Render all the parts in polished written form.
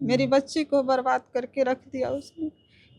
मेरी बच्ची को बर्बाद करके रख दिया उसने।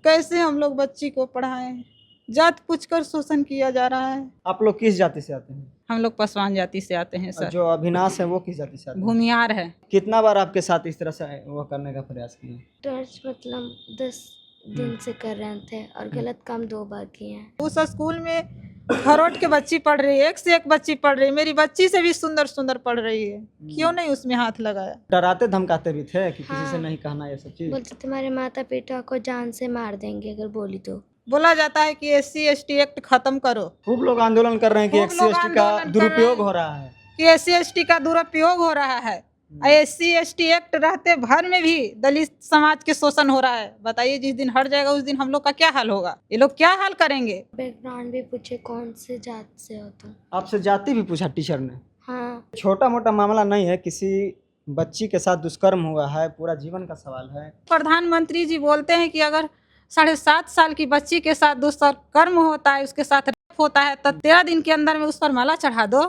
कैसे हम लोग बच्ची को पढ़ाएं? जात पूछकर शोषण किया जा रहा है। आप लोग किस जाति से आते हैं? हम लोग पासवान जाति से आते हैं और सर। जो अविनाश है वो किस जाति से आते हैं? भूमिहार है। कितना बार आपके साथ इस तरह से वो करने का प्रयास किए? टॉर्च मतलब 10 दिन से कर रहे थे और गलत काम 2 बार किए हैं। उस स्कूल में खरोट के बच्ची पढ़ रही है, एक से एक बच्ची पढ़ रही है। मेरी बच्ची से भी सुंदर सुंदर पढ़ रही है। क्यों नहीं उसमें हाथ लगाया? डराते धमकाते भी थे कि किसी से हाँ। नहीं कहना ये सब चीज? बोलते तुम्हारे माता पिता को जान से मार देंगे अगर बोली तो। बोला जाता है कि SC/ST एक्ट खत्म करो। खूब लोग आंदोलन कर रहे हैं कि खूब लोग SC/ST का आंदोलन कर दुरुपयोग रहे हो रहा है। कि SC/ST का दुरुपयोग हो रहा है। SC/ST एक्ट रहते भर में भी दलित समाज के शोषण हो रहा है। बताइए, जिस दिन हट जाएगा उस दिन हम लोग का क्या हाल होगा? ये लोग क्या हाल करेंगे? बैकग्राउंड भी पूछे कौन से जात से हो तुम। आपसे जाति भी पूछा टीचर ने? हाँ। छोटा मोटा मामला नहीं है, किसी बच्ची के साथ दुष्कर्म हुआ है, पूरा जीवन का सवाल है। प्रधानमंत्री जी बोलते हैं कि अगर 7.5 साल की बच्ची के साथ दुष्कर्म होता है, उसके साथ रेप होता है, तो 13 दिन के अंदर में उस पर माला चढ़ा दो।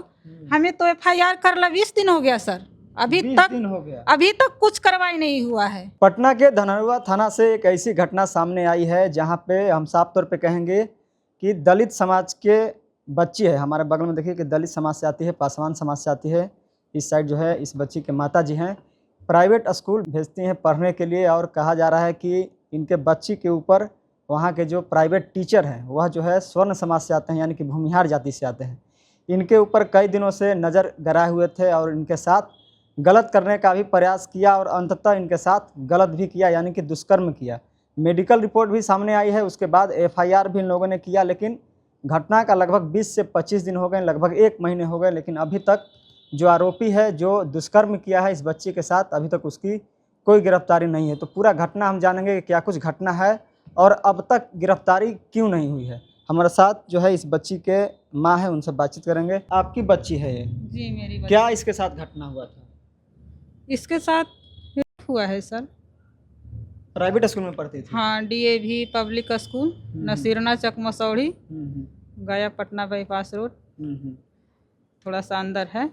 हमें तो FIR कर ला 20 दिन हो गया सर। अभी 20 दिन हो गया। अभी तक कुछ कार्रवाई नहीं हुआ है। पटना के धनरूआ थाना से एक ऐसी घटना सामने आई है जहां पे हम साफ तौर पे कहेंगे कि दलित समाज के बच्ची है। हमारे बगल में देखिए कि दलित समाज से आती है, पासवान समाज से आती है। इस साइड जो है इस बच्ची के माता जी हैं, प्राइवेट स्कूल भेजती हैं पढ़ने के लिए, और कहा जा रहा है कि इनके बच्ची के ऊपर वहाँ के जो प्राइवेट टीचर हैं वह जो है स्वर्ण समाज से आते हैं, यानी कि भूमिहार जाति से आते हैं। इनके ऊपर कई दिनों से नज़र गड़ाए हुए थे और इनके साथ गलत करने का भी प्रयास किया और अंततः इनके साथ गलत भी किया, यानी कि दुष्कर्म किया। मेडिकल रिपोर्ट भी सामने आई है, उसके बाद FIR भी इन लोगों ने किया, लेकिन घटना का लगभग 20 से 25 दिन हो गए, लगभग 1 महीने हो गए, लेकिन अभी तक जो आरोपी है जो दुष्कर्म किया है इस बच्ची के साथ, अभी तक उसकी कोई गिरफ्तारी नहीं है। तो पूरा घटना हम जानेंगे कि क्या कुछ घटना है और अब तक गिरफ्तारी क्यों नहीं हुई है। हमारे साथ जो है इस बच्ची के माँ है, उनसे बातचीत करेंगे। आपकी बच्ची है ये? जी, मेरी बच्ची। क्या इसके साथ घटना हुआ था? इसके साथ हुआ है सर। प्राइवेट स्कूल में पढ़ती थी? हाँ, DAV पब्लिक स्कूल, नसीरना चक मसौड़ी, गया पटना बाईपास रोड, थोड़ा सा अंदर है,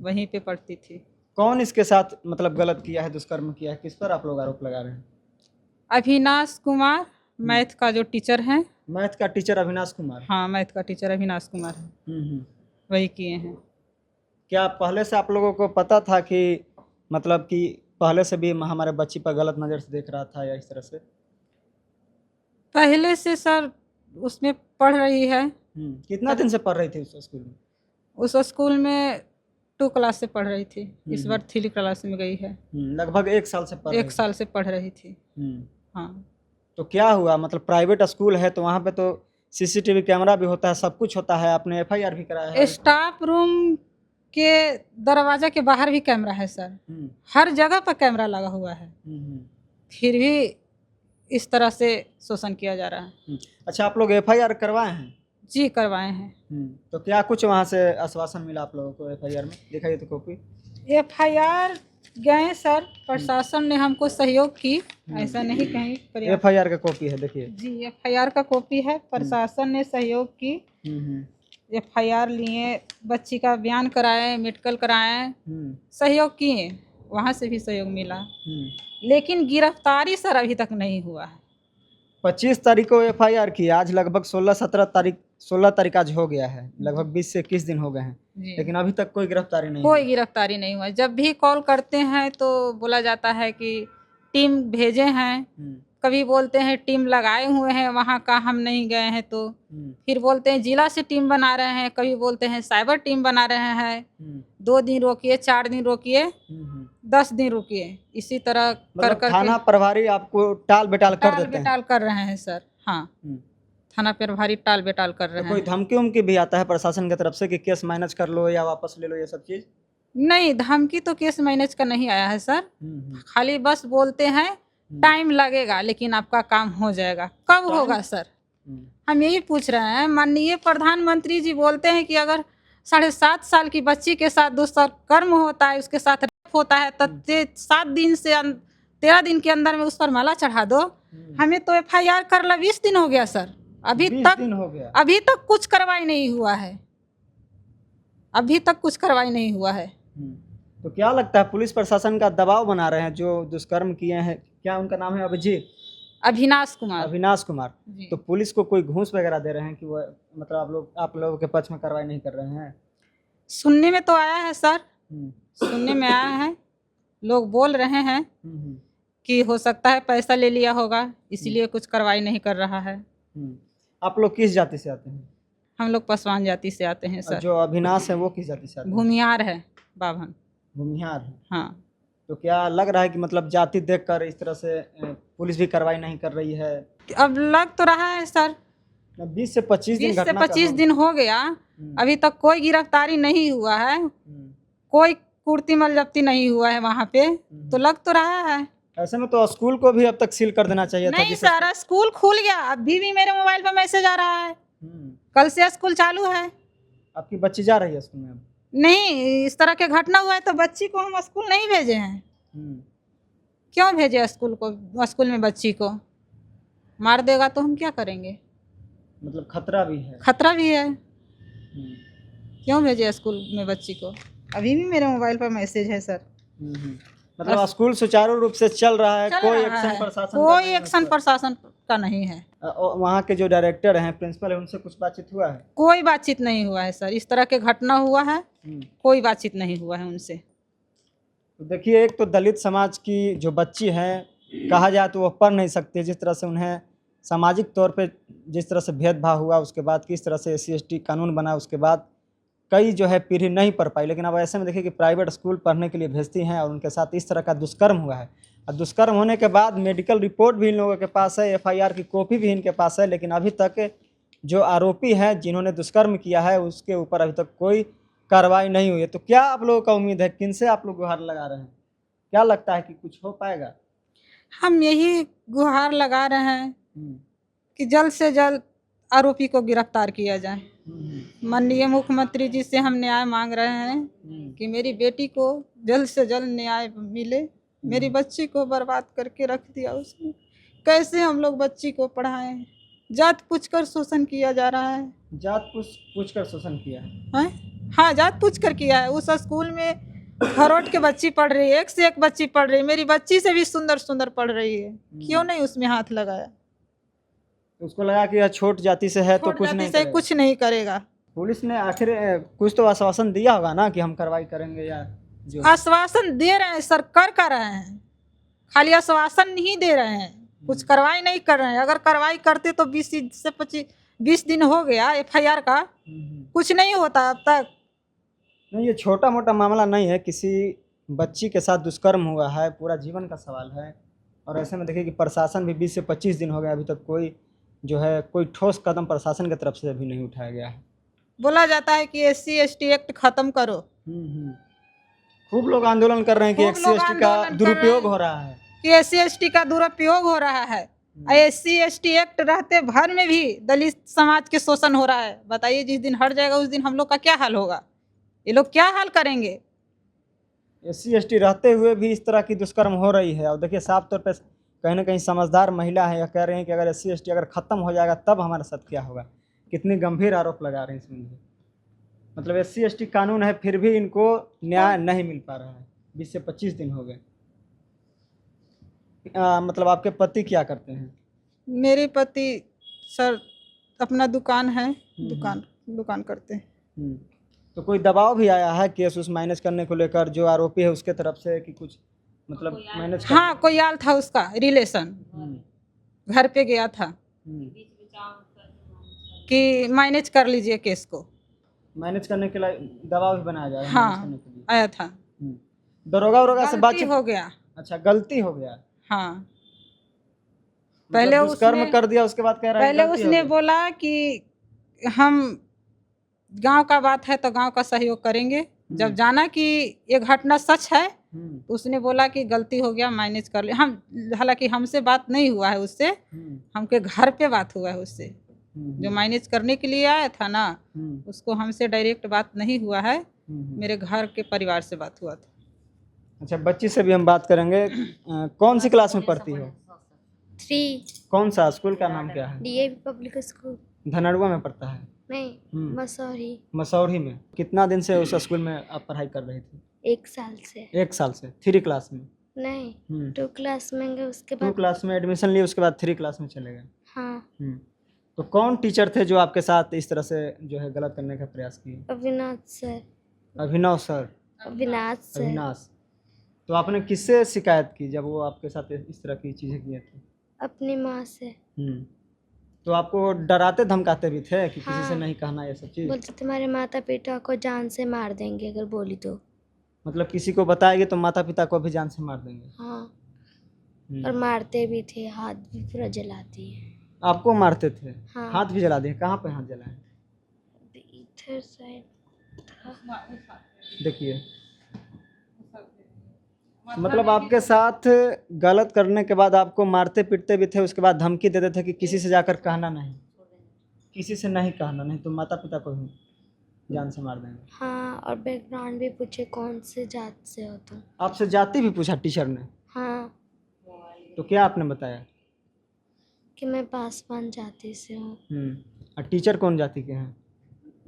वहीं पे पढ़ती थी। कौन इसके साथ मतलब गलत किया है, दुष्कर्म किया है? किस पर आप लोग आरोप लगा रहे हैं? अविनाश कुमार, मैथ का जो टीचर हैं। मैथ का टीचर अविनाश कुमार? हाँ, मैथ का टीचर अविनाश कुमार है। वही किए हैं। क्या पहले से आप लोगों को पता था कि मतलब कि पहले से भी हमारे बच्ची पर गलत नज़र से देख रहा था या इस तरह से? पहले से सर उसमें पढ़ रही है। कितना दिन से पढ़ रही थी उस स्कूल में? उस स्कूल में 2 क्लास से पढ़ रही थी। इस बार 3 क्लास में गई है। लगभग 1 साल से पढ़ रही 1 साल से पढ़ रही थी। हाँ। तो क्या हुआ, मतलब प्राइवेट स्कूल है तो वहाँ पे तो CCTV कैमरा भी होता है, सब कुछ होता है, आपने FIR भी कराया है? स्टाफ रूम के दरवाजा के बाहर भी कैमरा है सर। हर जगह पर कैमरा लगा हुआ है। फिर भी इस तरह से शोषण किया जा रहा है। अच्छा, आप लोग FIR करवाए हैं? जी, करवाए हैं। तो क्या कुछ वहाँ से आश्वासन मिला आप लोगों को FIR में? दिखाइए तो कॉपी। FIR गए सर, प्रशासन ने हमको सहयोग की, ऐसा नहीं कहीं। FIR का कॉपी है, देखिए जी, FIR का कॉपी है। प्रशासन ने सहयोग की, FIR लिए, बच्ची का बयान कराए, मेडिकल कराए, सहयोग किए, वहाँ से भी सहयोग मिला। लेकिन गिरफ्तारी सर अभी तक नहीं हुआ है। 25 तारीख को FIR की, आज लगभग 16 तारीख आज हो गया है, लगभग 20 से 21 दिन हो गए हैं, लेकिन अभी तक कोई गिरफ्तारी नहीं हुआ। जब भी कॉल करते हैं तो बोला जाता है कि टीम भेजे हैं, कभी बोलते हैं टीम लगाए हुए हैं, वहाँ का हम नहीं गए हैं, तो फिर बोलते हैं जिला से टीम बना रहे हैं, कभी बोलते हैं साइबर टीम बना रहे हैं। 2 दिन रोकिए, 4 दिन रोकिए, 10 दिन रुकिए, इसी तरह कर थाना प्रभारी आपको टाल बेटाल कर देते हैं? बेटाल कर रहे हैं सर। हाँ, थाना प्रभारी टाल बेटाल कर रहे हैं। कोई धमकी उमकी भी आता है प्रशासन की तरफ से कि केस मैनेज कर लो या वापस ले लो, ये सब चीज? नहीं, धमकी तो केस मैनेज का नहीं आया है सर। खाली बस बोलते हैं टाइम लगेगा लेकिन आपका काम हो जाएगा। कब होगा सर? हम यही पूछ रहे हैं। माननीय प्रधानमंत्री जी बोलते हैं कि अगर 7.5 साल की बच्ची के साथ दुष्कर्म होता है, उसके साथ रेप होता है, तो 7 दिन से 13 दिन के अंदर में उस पर माला चढ़ा दो। हमें तो FIR कर ला 20 दिन हो गया सर। अभी तक कुछ कार्रवाई नहीं हुआ है। तो क्या लगता है पुलिस प्रशासन का दबाव बना रहे हैं जो दुष्कर्म किए हैं? क्या उनका नाम है? अभिजीत अविनाश कुमार अविनाश कुमार। जी। तो पुलिस को कोई घूस वगैरह दे रहे हैं कि वो मतलब आप लोगों के पक्ष में कार्रवाई नहीं कर रहे हैं? सुनने में तो आया है सर, हम्म, सुनने में आया है, लोग बोल रहे हैं हम्म, कि हो सकता है पैसा ले लिया होगा इसीलिए कुछ कार्रवाई नहीं कर रहा है। आप लोग किस जाति से आते हैं? हम लोग पासवान जाति से आते हैं और सर। जो अविनाश है वो किस जाति से आते हैं? भूमिहार है बाभन। भूमिहार है। हाँ, तो क्या लग रहा है कि मतलब जाति देखकर इस तरह से पुलिस भी कार्रवाई नहीं कर रही है? अब लग तो रहा है सर, 20 से 25 दिन 20 से घटना का 25 दिन हो गया, अभी तक कोई गिरफ्तारी नहीं हुआ है, कोई कुर्ती जब्ती नहीं हुआ है वहाँ पे, तो लग तो रहा है। ऐसे में तो स्कूल को भी अब तक सील कर देना चाहिए था। नहीं सर, स्कूल खुल गया, अभी भी मेरे मोबाइल पर मैसेज आ रहा है, कल से स्कूल चालू है। आपकी बच्ची जा रही है स्कूल में अब? नहीं, इस तरह के घटना हुआ है तो बच्ची को हम स्कूल नहीं भेजे हैं। क्यों भेजे स्कूल को? स्कूल में बच्ची को मार देगा तो हम क्या करेंगे? मतलब खतरा भी है। खतरा भी है, क्यों भेजे स्कूल में बच्ची को? अभी भी मेरे मोबाइल पर मैसेज है सर। मतलब स्कूल सुचारू रूप से चल रहा है, चल कोई रहा एक्शन है, प्रशासन कोई एक्शन प्रशासन का नहीं है। वहाँ के जो डायरेक्टर हैं, प्रिंसिपल है, उनसे कुछ बातचीत हुआ है? कोई बातचीत नहीं हुआ है सर, इस तरह के घटना हुआ है, कोई बातचीत नहीं हुआ है उनसे। तो देखिए, एक तो दलित समाज की जो बच्ची है, कहा जाए तो वो पढ़ नहीं सकती, जिस तरह से उन्हें सामाजिक तौर पे जिस तरह से भेदभाव हुआ, उसके बाद किस तरह से SC/ST कानून बना, उसके बाद कई जो है पीढ़ी नहीं पढ़ पाई। लेकिन अब ऐसे में देखिए कि प्राइवेट स्कूल पढ़ने के लिए भेजती हैं और उनके साथ इस तरह का दुष्कर्म हुआ है। और दुष्कर्म होने के बाद मेडिकल रिपोर्ट भी इन लोगों के पास है, FIR की कॉपी भी इनके पास है, लेकिन अभी तक जो आरोपी हैं जिन्होंने दुष्कर्म किया है उसके ऊपर अभी तक कोई कार्रवाई नहीं हुई है। तो क्या आप लोगों का उम्मीद है, किनसे आप लोग गुहार लगा रहे हैं? क्या लगता है कि कुछ हो पाएगा? हम यही गुहार लगा रहे हैं कि जल्द से जल्द आरोपी को गिरफ्तार किया जाए। माननीय मुख्यमंत्री जी से हम न्याय मांग रहे हैं कि मेरी बेटी को जल्द से जल्द न्याय मिले। मेरी बच्ची को बर्बाद करके रख दिया उसने, कैसे हम लोग बच्ची को पढ़ाएं? जात पूछकर शोषण किया जा रहा है। जात पूछ कर शोषण किया है? हाँ, जात पूछ कर किया है। उस स्कूल में खरोट के बच्ची पढ़ रही है, एक से एक बच्ची पढ़ रही है, मेरी बच्ची से भी सुंदर सुंदर पढ़ रही है, क्यों नहीं उसमें हाथ लगाया? उसको लगा कि यह छोट जाति से है तो कुछ नहीं करेगा। कुछ नहीं करेगा। पुलिस ने आखिर कुछ तो आश्वासन दिया होगा ना कि हम कार्रवाई करेंगे, या जो आश्वासन दे रहे हैं सर, कर रहे हैं, खाली आश्वासन नहीं दे रहे हैं, कुछ कार्रवाई नहीं कर रहे हैं। अगर कार्रवाई करते तो 20 से 20 दिन हो गया FIR का, कुछ नहीं होता अब तक। नहीं, ये छोटा मोटा मामला नहीं है, किसी बच्ची के साथ दुष्कर्म हुआ है, पूरा जीवन का सवाल है। और ऐसे में देखिए कि प्रशासन भी 20 से 25 दिन हो गए, अभी तक कोई जो है कोई ठोस कदम प्रशासन की तरफ से अभी नहीं उठाया गया है। बोला जाता है कि SC/ST एक्ट खत्म करो। खूब लोग आंदोलन कर रहे हैं कि SC/ST का दुरुपयोग हो रहा है, कि SC/ST का दुरुपयोग हो रहा है। SC/ST एक्ट रहते भर में भी दलित समाज के शोषण हो रहा है। बताइए, जिस दिन हट जाएगा उस दिन हम लोग का क्या हाल होगा? ये लोग क्या हाल करेंगे? SC/ST रहते हुए भी इस तरह की दुष्कर्म हो रही है। और देखिए, साफ तौर पे कहीं ना कहीं समझदार महिला है, या कह रहे हैं कि अगर SC/ST अगर ख़त्म हो जाएगा तब हमारे साथ क्या होगा। कितनी गंभीर आरोप लगा रहे हैं इसमें। मतलब SC/ST कानून है, फिर भी इनको न्याय नहीं मिल पा रहा है। 20 से 25 दिन हो गए। मतलब आपके पति क्या करते हैं? मेरे पति सर अपना दुकान है, दुकान करते हैं। तो कोई दबाव भी आया है केस उस मैनेज करने को लेकर, जो आरोपी है उसके तरफ से, कि कुछ मतलब मैनेज? हाँ, कोई आल था उसका रिलेशन, घर पे गया था कि मैनेज कर लीजिए केस को। मैनेज करने के लिए दबाव भी बनाया जा रहा है? हाँ, आया था। दरोगा से बातचीत हो गया। अच्छा, गलती हो गया। हाँ, पहले दुष्कर्म कर दिया, उसके बाद कह रहा है पहले उसने बोला कि हम गांव का बात है तो गांव का सहयोग करेंगे। जब जाना कि ये घटना सच है तो उसने बोला कि गलती हो गया, मैनेज कर ले। हम हालांकि हमसे बात नहीं हुआ है उससे, हमके घर पे बात हुआ है उससे। जो मैनेज करने के लिए आया था ना, उसको हमसे डायरेक्ट बात नहीं हुआ है, मेरे घर के परिवार से बात हुआ था। अच्छा, बच्ची से भी हम बात करेंगे। कौन सी क्लास में पढ़ती हो? 3 कौन सा स्कूल का नाम क्या है? DAV public school. धनड़ुआ में पढ़ता है? नहीं, मसौरी। मसौरी में। कितना दिन से उस स्कूल में आप पढ़ाई कर रही थी? 1 साल से 1 साल से 3 क्लास में? नहीं 2 क्लास में गए उसके 2 बाद क्लास में एडमिशन लिए, उसके बाद 3 क्लास में चले गए। हाँ तो कौन टीचर थे जो आपके साथ इस तरह से जो है गलत करने का प्रयास किए? अविनाश सर अभिनव सर? अविनाश सर अविनाश। तो आपने किससे शिकायत की जब वो आपके साथ इस तरह की चीज़ें किए थे? अपनी माँ से तो आपको डराते धमकाते भी थे कि किसी से हाँ। नहीं कहना ये सब चीज़? बोलते तुम्हारे माता पिता को जान से मार देंगे अगर बोली तो। मतलब किसी को बताएंगे तो माता पिता को भी जान से मार देंगे? हाँ हम्म। और मारते भी थे, हाथ भी पूरा जलाती है। आपको मारते थे? हाँ। हाथ भी जला दिए? कहाँ पे हाथ जलाए? इधर साइड था। देखिए, मतलब आपके साथ गलत करने के बाद आपको मारते पीटते भी थे, उसके बाद धमकी देते थे कि किसी से जाकर कहना नहीं, किसी से नहीं कहना, नहीं तो माता पिता को भी जान से मार देंगे। हाँ और बैकग्राउंड भी पूछे कौन से जात से हो तुम। आपसे जाति भी पूछा टीचर ने? हाँ तो क्या आपने बताया? कि मैं पासवान जाति से हूँ। और टीचर कौन जाति के हैं?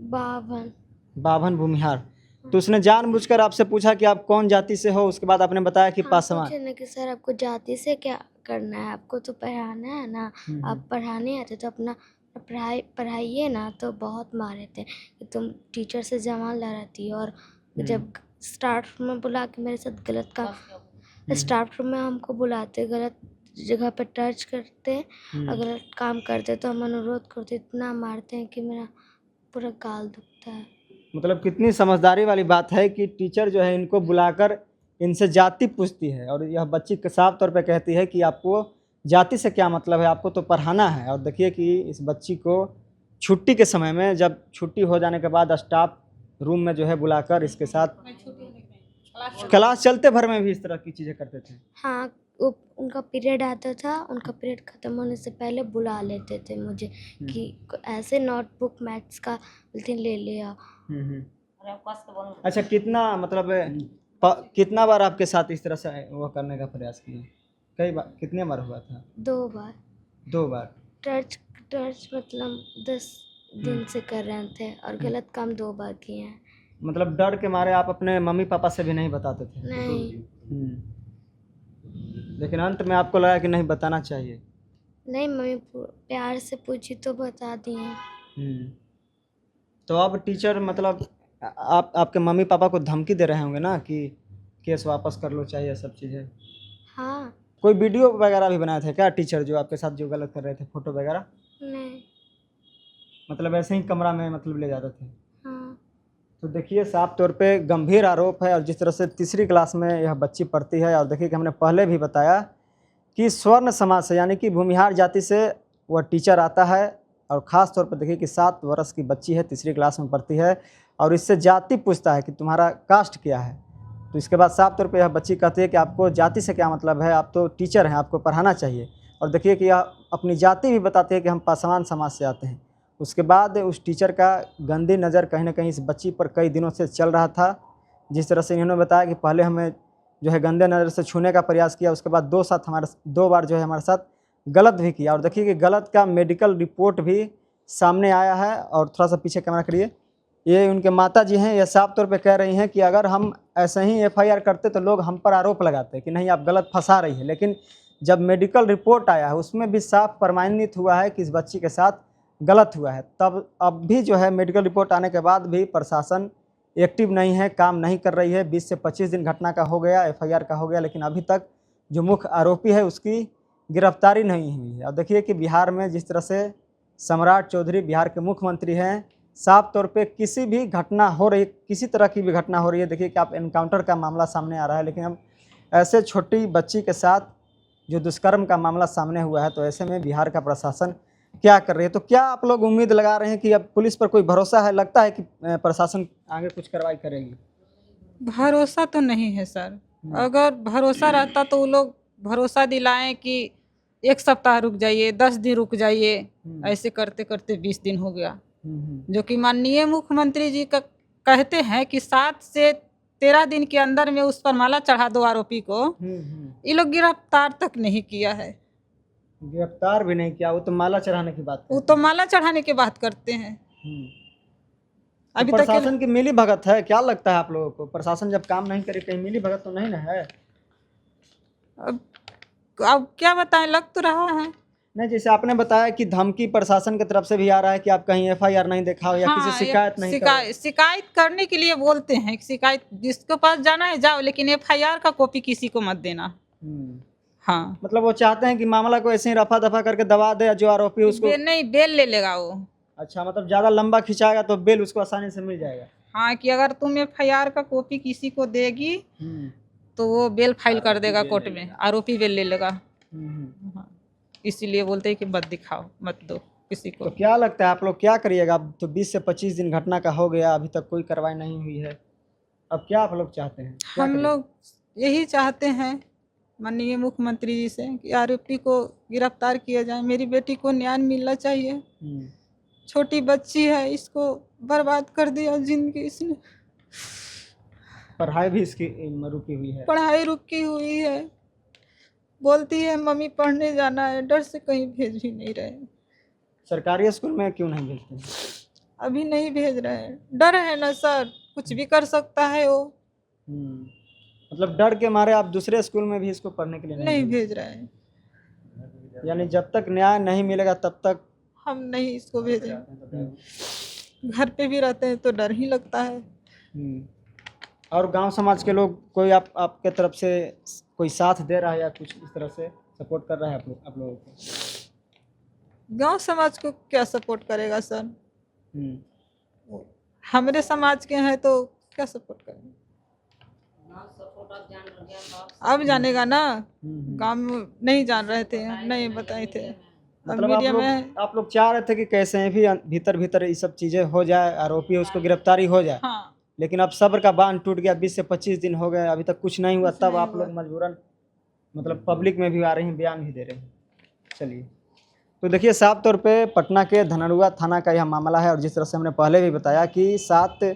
बावन। बाभन भूमिहार। तो उसने जानबूझकर आपसे पूछा कि आप कौन जाति से हो, उसके बाद आपने बताया कि हाँ, पासवान। पूछे ना कि सर आपको जाति से क्या करना है, आपको तो पढ़ाना है ना, आप पढ़ाने आते तो अपना पढ़ाइए ना। तो बहुत मारे थे कि तुम टीचर से जमा लड़ाती हो। और जब स्टाफ रूम में बुला के मेरे साथ गलत काम, स्टाफ रूम में हमको बुलाते, गलत जगह पे टच करते, अगर काम करते तो हम अनुरोध करते, इतना मारते हैं कि मेरा पूरा गाल दुखता है। मतलब कितनी समझदारी वाली बात है कि टीचर जो है इनको बुलाकर इनसे जाति पूछती है, और यह बच्ची साफ तौर पे कहती है कि आपको जाति से क्या मतलब है, आपको तो पढ़ाना है। और देखिए कि इस बच्ची को छुट्टी के समय में, जब छुट्टी हो जाने के बाद स्टाफ रूम में जो है बुलाकर इसके साथ क्लास चलते भर में भी इस तरह की चीज़ें करते थे। हाँ उनका पीरियड आता था, उनका पीरियड ख़त्म होने से पहले बुला लेते थे मुझे कि ऐसे नोटबुक मैथ्स का दिन ले लिया। अच्छा, कितना मतलब कितना बार आपके साथ इस तरह से वो करने का प्रयास किए? कई बार? कितने बार हुआ था? 2 बार। 2 बार? टच मतलब 10 दिन से कर रहे थे और गलत काम 2 बार किए हैं। मतलब डर के मारे आप अपने मम्मी पापा से भी नहीं बताते थे? नहीं लेकिन अंत में आपको लगा कि नहीं बताना चाहिए? नहीं, मम्मी प्यार से पूछी तो बता दिए। तो अब टीचर मतलब आपके मम्मी पापा को धमकी दे रहे होंगे ना कि केस वापस कर लो, चाहिए सब चीज़ें? हाँ। कोई वीडियो वगैरह भी बनाए थे क्या टीचर जो आपके साथ जो गलत कर रहे थे, फोटो वगैरह? नहीं। मतलब ऐसे ही कमरा में मतलब ले जाते थे? हाँ। तो देखिए, साफ तौर पे गंभीर आरोप है। और जिस तरह से तीसरी क्लास में यह बच्ची पढ़ती है, और देखिए कि हमने पहले भी बताया कि स्वर्ण समाज से यानी कि भूमिहार जाति से वह टीचर आता है, और ख़ास तौर पर देखिए कि 7 वर्ष की बच्ची है, तीसरी क्लास में पढ़ती है, और इससे जाति पूछता है कि तुम्हारा कास्ट क्या है। तो इसके बाद साफ तौर पे यह बच्ची कहती है कि आपको जाति से क्या मतलब है, आप तो टीचर हैं, आपको पढ़ाना चाहिए। और देखिए कि यह अपनी जाति भी बताती है कि हम पासवान समाज से आते हैं। उसके बाद उस टीचर का गंदी नज़र कहीं ना कहीं इस बच्ची पर कई दिनों से चल रहा था। जिस तरह से इन्होंने बताया कि पहले हमें जो है गंदे नज़र से छूने का प्रयास किया, उसके बाद 2 बार जो है हमारे साथ गलत भी किया। और देखिए कि गलत का मेडिकल रिपोर्ट भी सामने आया है। और थोड़ा सा पीछे कैमरा करिए, ये उनके माता जी हैं, ये साफ तौर पे कह रही हैं कि अगर हम ऐसे ही FIR करते तो लोग हम पर आरोप लगाते कि नहीं आप गलत फंसा रही है। लेकिन जब मेडिकल रिपोर्ट आया है उसमें भी साफ प्रमाणित हुआ है कि इस बच्ची के साथ गलत हुआ है। तब अब भी जो है मेडिकल रिपोर्ट आने के बाद भी प्रशासन एक्टिव नहीं है, काम नहीं कर रही है। 20 से 25 दिन घटना का हो गया, FIR का हो गया, लेकिन अभी तक जो मुख्य आरोपी है उसकी गिरफ्तारी नहीं हुई है। और देखिए कि बिहार में जिस तरह से सम्राट चौधरी बिहार के मुख्यमंत्री हैं, साफ तौर पे किसी भी घटना हो रही, किसी तरह की भी घटना हो रही है, देखिए कि आप एनकाउंटर का मामला सामने आ रहा है, लेकिन अब ऐसे छोटी बच्ची के साथ जो दुष्कर्म का मामला सामने हुआ है, तो ऐसे में बिहार का प्रशासन क्या कर रही है? तो क्या आप लोग उम्मीद लगा रहे हैं कि अब पुलिस पर कोई भरोसा है? लगता है कि प्रशासन आगे कुछ कार्रवाई करेगी? भरोसा तो नहीं है सर। अगर भरोसा रहता तो वो लोग भरोसा दिलाएं कि 1 सप्ताह रुक जाइए, 10 दिन रुक जाइए। ऐसे करते करते 20 दिन हो गया, जो कि माननीय मुख्यमंत्री जी का कहते हैं कि 7 से 13 दिन के अंदर में उस पर माला चढ़ा दो आरोपी को। ये लोग गिरफ्तार तक नहीं किया है। गिरफ्तार भी नहीं किया, वो तो माला चढ़ाने की बात वो तो माला चढ़ाने की बात करते हैं। अभी तो तक प्रशासन की मिली भगत है, क्या लगता है आप लोगों को? प्रशासन जब काम नहीं करे कहीं मिली भगत तो नहीं ना है? अब क्या बताएं, लग तो रहा है। नहीं, जैसे आपने बताया कि धमकी प्रशासन की तरफ से भी आ रहा है कि आप कहीं एफआईआर नहीं दिखाओ या किसी शिकायत नहीं करो। शिकायत करने के लिए बोलते हैं, शिकायत जिसके पास जाना है जाओ, लेकिन एफआईआर का कॉपी किसी को मत देना। हाँ, मतलब वो चाहते हैं कि मामला को ऐसे ही रफा दफा करके दबा दे, जो आरोपी उसको। बेल ले लेगा वो। अच्छा, मतलब ज्यादा लंबा खिंचाएगा तो बेल उसको आसानी से मिल जाएगा। हाँ, कि अगर तुम एफआईआर का कॉपी किसी को देगी तो वो बेल फाइल कर देगा कोर्ट में, आरोपी बेल ले लेगा। हाँ, इसीलिए बोलते हैं कि मत दिखाओ, मत दो किसी को। तो क्या लगता है आप लोग क्या करिएगा? अब तो 20 से 25 दिन घटना का हो गया, अभी तक कोई कार्रवाई नहीं हुई है। अब क्या आप लोग चाहते हैं? क्या हम करिएगा? लोग यही चाहते हैं माननीय मुख्यमंत्री जी से कि आरोपी को गिरफ्तार किया जाए। मेरी बेटी को न्याय मिलना चाहिए। छोटी बच्ची है, इसको बर्बाद कर दिया जिंदगी इसने। पढ़ाई भी इसकी रुकी हुई है। पढ़ाई रुकी हुई है, बोलती है मम्मी पढ़ने जाना है, डर से कहीं भेज ही नहीं रहे। सरकारी स्कूल में क्यों नहीं भेजते हैं? अभी नहीं भेज रहे हैं, डर है ना सर, कुछ भी कर सकता है वो। मतलब डर के मारे आप दूसरे स्कूल में भी इसको पढ़ने के लिए नहीं भेज रहे हैं। यानी जब तक न्याय नहीं मिलेगा तब तक हम नहीं इसको भेजें। घर पे भी रहते हैं तो डर ही लगता है। और गांव समाज के लोग कोई आपके तरफ से कोई साथ दे रहा है या कुछ इस तरह से सपोर्ट कर रहा है आप लोगों को? गांव समाज को क्या सपोर्ट करेगा सर? हमारे समाज के हैं तो क्या सपोर्ट करेंगे? अब जानेगा ना, गांव में नहीं जान रहे थे, नहीं बताए थे। मतलब मीडिया में आप लोग चाह रहे थे कि कैसे भी भीतर भीतर ये सब चीजें हो जाए, आरोपी उसको गिरफ्तारी हो जाए। हाँ, लेकिन अब सब्र का बांध टूट गया, 20 से 25 दिन हो गए, अभी तक कुछ नहीं हुआ, तब आप लोग मजबूरन मतलब पब्लिक में भी आ रही हैं, बयान भी दे रहे हैं। चलिए, तो देखिए साफ तौर पे पटना के धनरुआ थाना का यह मामला है। और जिस तरह से हमने पहले भी बताया कि 7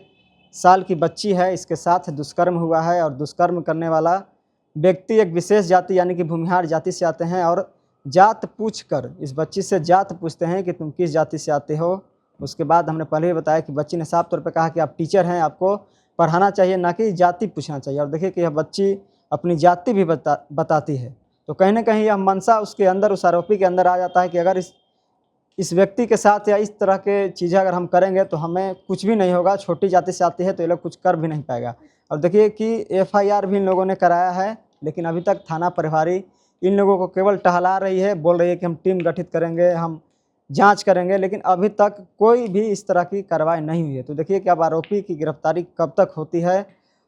साल की बच्ची है, इसके साथ दुष्कर्म हुआ है। और दुष्कर्म करने वाला व्यक्ति एक विशेष जाति यानी कि भूमिहार जाति से आते हैं और जात पूछकर इस बच्ची से जात पूछते हैं कि तुम किस जाति से आते हो। उसके बाद हमने पहले ही बताया कि बच्ची ने साफ तौर पे कहा कि आप टीचर हैं, आपको पढ़ाना चाहिए, ना कि जाति पूछना चाहिए। और देखिए कि यह बच्ची अपनी जाति भी बताती है। तो कहीं ना कहीं यह मनसा उसके अंदर, उस आरोपी के अंदर आ जाता है कि अगर इस व्यक्ति के साथ या इस तरह के चीज़ें अगर हम करेंगे तो हमें कुछ भी नहीं होगा, छोटी जाति से आती है तो ये लोग कुछ कर भी नहीं पाएगा। और देखिए कि एफआईआर भी इन लोगों ने कराया है, लेकिन अभी तक थाना प्रभारी इन लोगों को केवल टहला रही है, बोल रही है कि हम टीम गठित करेंगे, हम जांच करेंगे, लेकिन अभी तक कोई भी इस तरह की कार्रवाई नहीं हुई है। तो देखिए कि अब आरोपी की गिरफ्तारी कब तक होती है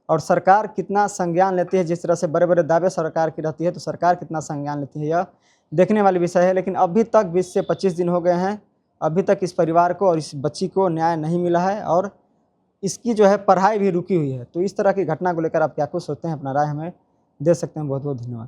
और सरकार कितना संज्ञान लेती है। जिस तरह से बड़े बड़े दावे सरकार की रहती है, तो सरकार कितना संज्ञान लेती है, यह देखने वाली विषय है। लेकिन अभी तक 20 से 25 दिन हो गए हैं, अभी तक इस परिवार को और इस बच्ची को न्याय नहीं मिला है और इसकी जो है पढ़ाई भी रुकी हुई है। तो इस तरह की घटना को लेकर आप क्या कुछ सोचते हैं, अपना राय हमें दे सकते हैं। बहुत बहुत धन्यवाद।